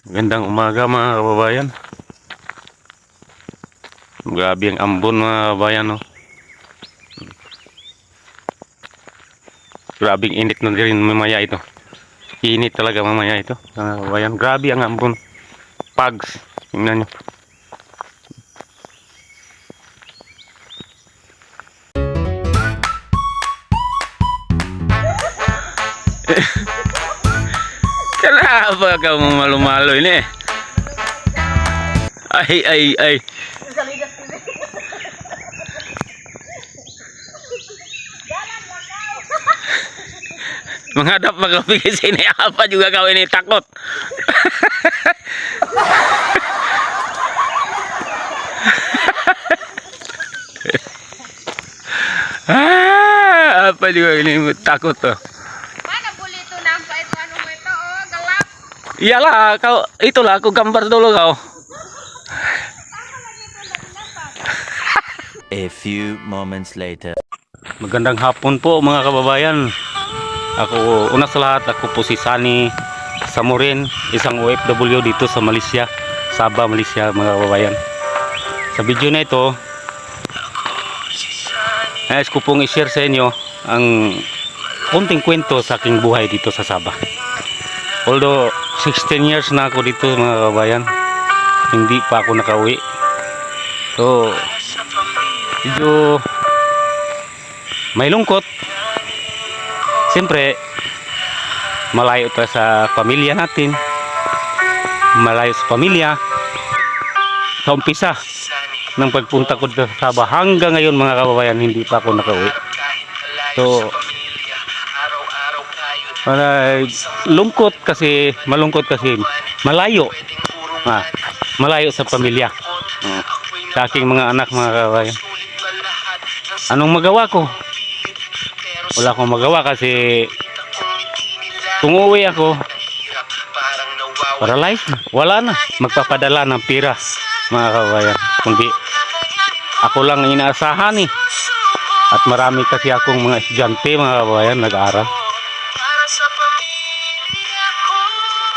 Magandang umaga mga kababayan. Grabe ang ambon mga kababayan, no? Grabing init na rin mamaya ito. Init talaga mamaya ito mga kababayan. Grabe ang ambon. Pags. Tingnan nyo. Kenapa kamu malu-malu ini? Ay. Menghadap ke sini apa juga kau ini takut. Apa juga ini takut tuh. Mana boleh itu nampak itu anu itu oh gelap. Iyalah kau itulah aku gambar dulu kau. A few moments later. Magandang hapon po mga kababayan. Ako una sa lahat ako po si Sunny Samurin, isang OFW dito sa Malaysia, Sabah, Malaysia mga kababayan. Sa video na ito, nais ko pong i-share sa inyo ang konting kwento sa aking buhay dito sa Sabah. Although 16 years na ako dito mga kababayan, hindi pa ako nakauwi. So medyo may lungkot. Siyempre malayo tayo sa pamilya natin, malayo sa pamilya. Sa umpisa ng pagpunta ko sa Sabah hanggang ngayon mga kababayan, hindi pa ako nakauwi. So malungkot kasi malayo, malayo sa pamilya, sa aking mga anak mga kababayan. Anong magawa ko? Wala akong magawa kasi kung uuwi ako, paralyzed na, wala na magpapadala ng pira mga kababayan, kundi ako lang inaasahan at marami kasi akong mga estudyante mga kababayan nag-aaral.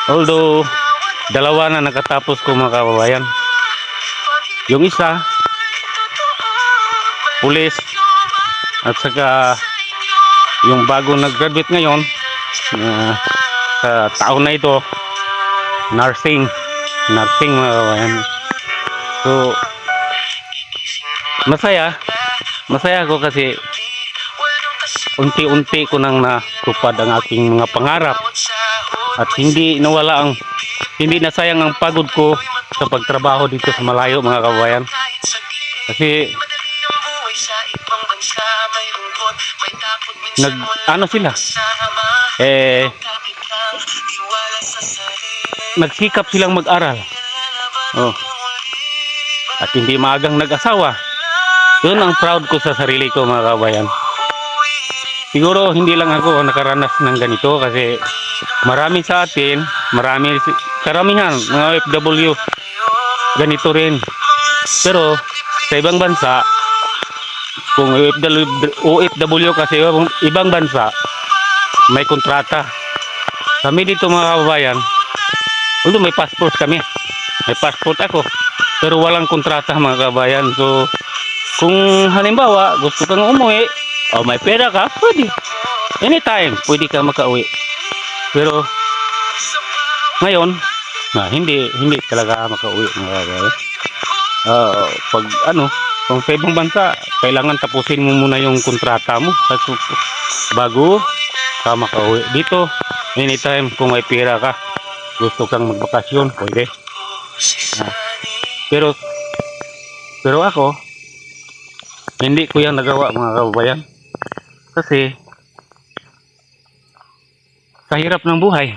Although dalawa na nakatapos ko mga kababayan, yung isa pulis at saka yung bago nag-graduate ngayon sa taon na ito, nursing mga kababayan. So masaya ako kasi unti-unti ko nang natupad ang aking mga pangarap at hindi nasayang ang pagod ko sa pagtrabaho dito sa malayo mga kababayan. Kasi nagsikap silang mag-aral, at hindi maagang nag-asawa. Yun ang proud ko sa sarili ko mga kabayan. Siguro hindi lang ako nakaranas ng ganito kasi marami sa atin, karamihan mga OFW ganito rin. Pero sa ibang bansa, kung OFW kasi ibang bansa may kontrata. Kami dito mga kababayan, although may passport kami, may passport ako, pero walang kontrata mga kababayan. So kung halimbawa gusto kang umuwi o may pera ka, pwede anytime pwede ka makauwi. Pero ngayon hindi talaga makauwi mga kababayan. Pag kung sa ibang bansa, kailangan tapusin mo muna yung kontrata mo bago ka makauwi. Dito, anytime kung may pera ka, gusto kang magbakasyon, pwede. Pero ako, hindi ko yan nagawa mga kababayan. Kasi, sa hirap ng buhay,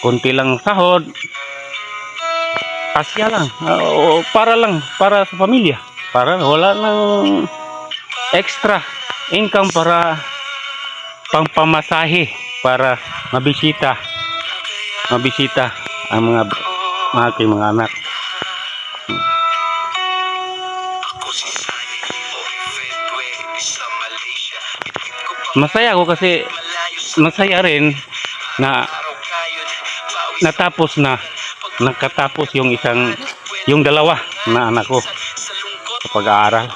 konti lang sahod, kasya lang, para sa pamilya, para wala nang extra income para pangpamasahe para mabisita ang mga anak. Masaya ako kasi masaya rin na nakatapos yung dalawa na anak ko sa pag-aaral.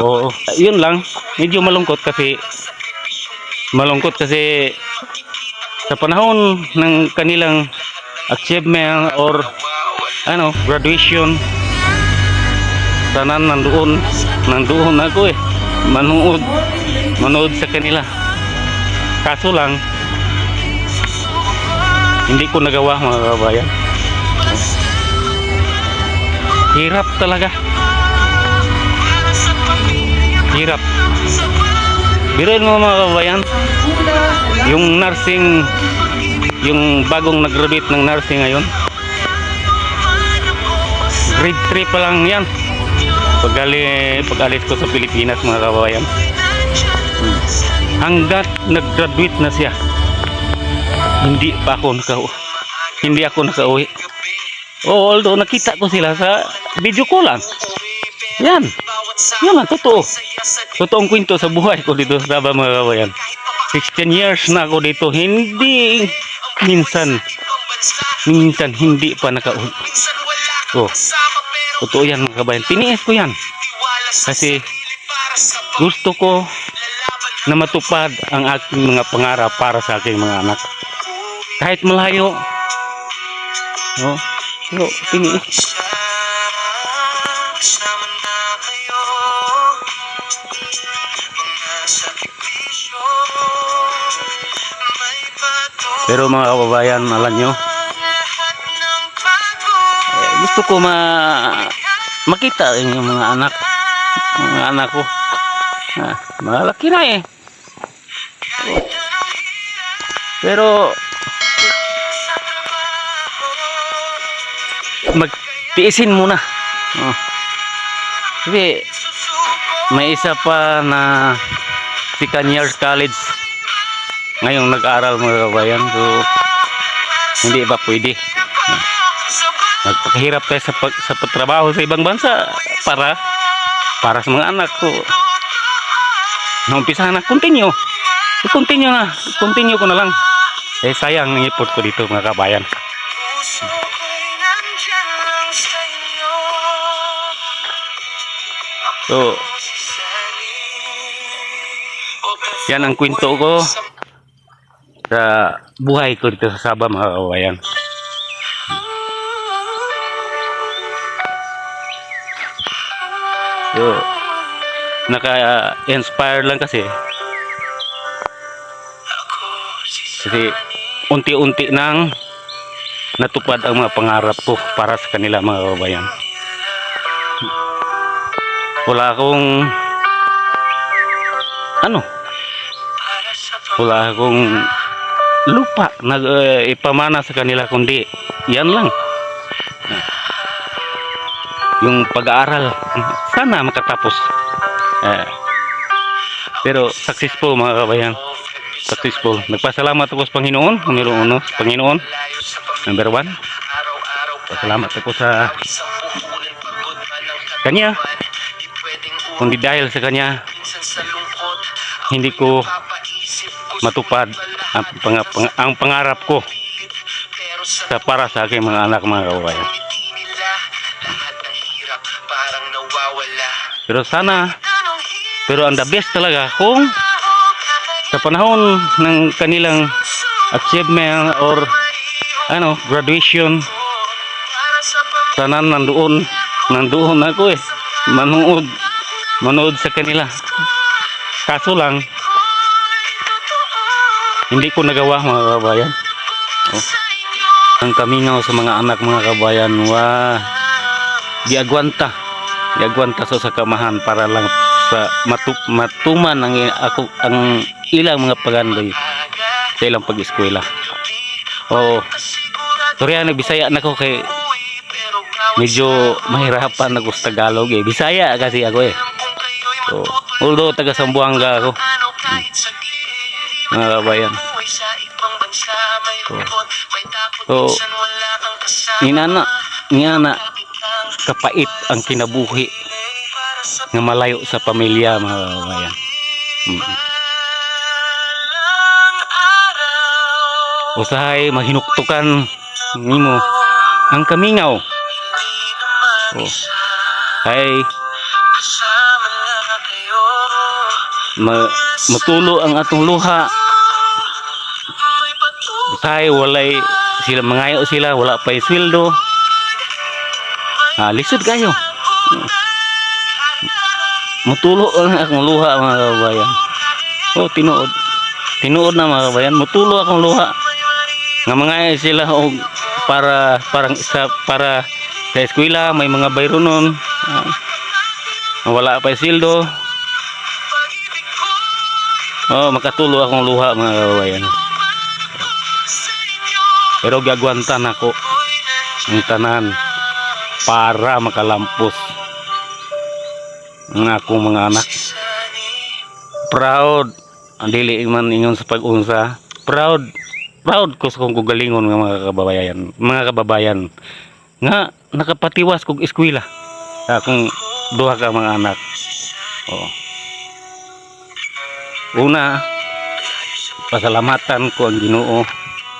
Oo, yun lang. Medyo malungkot kasi sa panahon ng kanilang achievement or graduation, tanan nandoon ako manood sa kanila. Kaso lang hindi ko nagawa, mga kabayan. Hirap talaga. Hirap. Biruin mo, mga kabayan, yung nursing, yung bagong nag-graduate ng nursing ngayon, grade 3 pa lang yan pag-alis ko sa Pilipinas, mga kabayan. Hanggat nag-graduate na siya, hindi ako nakauwi. Although nakita ko sila sa video ko lang. Yan lang, totoong kwento sa buhay ko dito sa Sabah, mga kabayan. 16 years na ako dito, hindi minsan hindi pa nakauwi. Totoo yan, mga kabayan. Tiniis ko yan kasi gusto ko na matupad ang aking mga pangarap para sa aking mga anak. Kahit malayo, pero tiniis. Pero mga kababayan, alam nyo, gusto ko makita yung mga anak ko. Malaki na eh. Pero magtiisin muna. Kasi may isa pa na second year college ngayong nag-aaral, mga kabayan. So hindi ba pwede magpakahirap tayo sa pagtrabaho sa ibang bansa para sa mga anak ko. Naumpisa na, continue ko na lang. Sayang ng effort ko dito, mga kabayan. So yan ang kwento ko sa buhay ko dito sa Sabah, mga kabayan. So naka-inspire lang kasi unti-unti nang natupad ang mga pangarap ko para sa kanila, mga kabayan. Wala akong lupa na ipamana sa kanila, kundi yan lang, yung pag-aaral. Sana makatapos. Pero successful, mga kabayan. Successful. Nagpasalamat ako sa Panginoon. Panginoon number 1. Pasalamat ako sa Kanya. Kundi dahil sa Kanya, hindi ko matupad ang pangarap ko para sa aking mga anak, mga kabayan. Pero ang the best talaga kung sa panahon ng kanilang achievement or graduation, sana nandoon ako manood sa kanila. Kaso lang hindi ko nagawa, mga kabayan. Ang kamingaw sa mga anak, mga kabayan, giagwanta sa kamahan para lang sa matuman ang ilang mga pagandoy sa ilang pag-eskwela. Sorry, Bisaya na ko kay medyo mahirapan ako sa Tagalog eh. Bisaya kasi ako eh. So, although taga Sambuanga ako, mga kabayan. So inana kapait ang kinabuhi nga malayo sa pamilya, mga kabayan. usahay mahinuktukan nimo ang kamingaw. Oh. Ay matulo ang atong luha. Usahay walay sila mangayo sila, wala pa sweldo. Lisod kayo. Mutulo ang akong luha mga kabayan. Oh, tinuod na mga kabayan, mutulo akong luha. Nga mangayo sila og para sa eskwela may mga bayronon. Wala pa sweldo. Oh, makatulo akong luha mga kabayan. Pero gagwantan ako ang tanan para makalampos ang akong mga anak. Proud ang dili man ingon sa pag-unsa. Proud ko sa kong kugalingon nga mga kababayan nga nakapatiwas kog eskwela sa akong duha ka mga anak. Oh. Una, pasalamatan ko ang Ginoo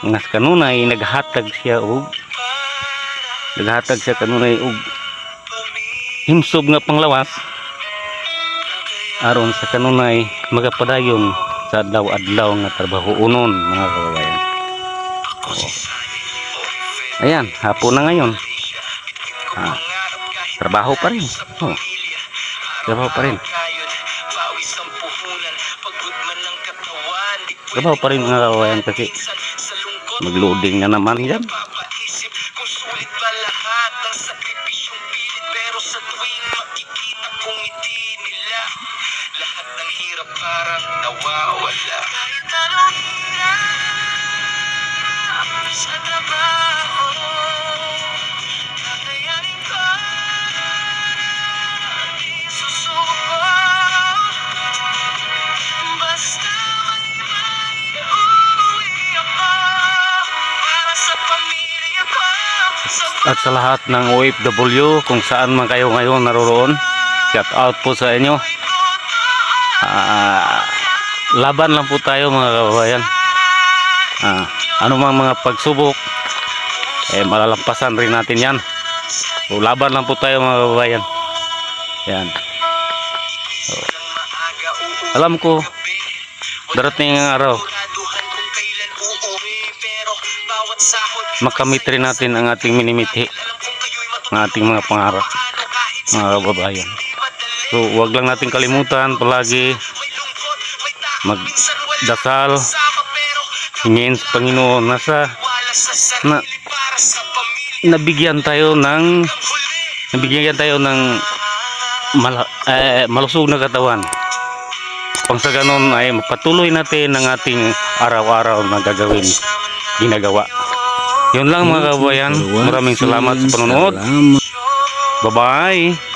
nga kanunay naghatag siya kanunay og himsog nga panglawas aron sa kanunay magapadayon sa adlaw-adlaw nga trabaho unon mga kababayan. Ayan, hapon na ngayon. Trabaho pa rin. Trabaho pa rin. Trabaho pa rin mga kababayan kasi mag-loading na naman yan. Parang nawawala sa trabaho, kakayanin ko, di susuko, basta may uuwi ako para sa pamilya ko. At sa lahat ng OFW kung saan man kayo ngayon naroroon, shout out po sa inyo. Laban lang po tayo mga kababayan. Ano mang mga pagsubok malalampasan rin natin yan. So, laban lang po tayo mga kababayan. Yan. So, alam ko darating ang araw makamit rin natin ang ating minimithi, ang ating mga pangarap mga kababayan. So wag lang natin kalimutan palagi magdasal, hingin sa Panginoon na nabigyan tayo ng malusog na katawan. Pang sa ganon ay mapatuloy natin ang ating araw-araw na ginagawa. Yun lang mga kababayan. Maraming salamat sa panonood. Bye bye.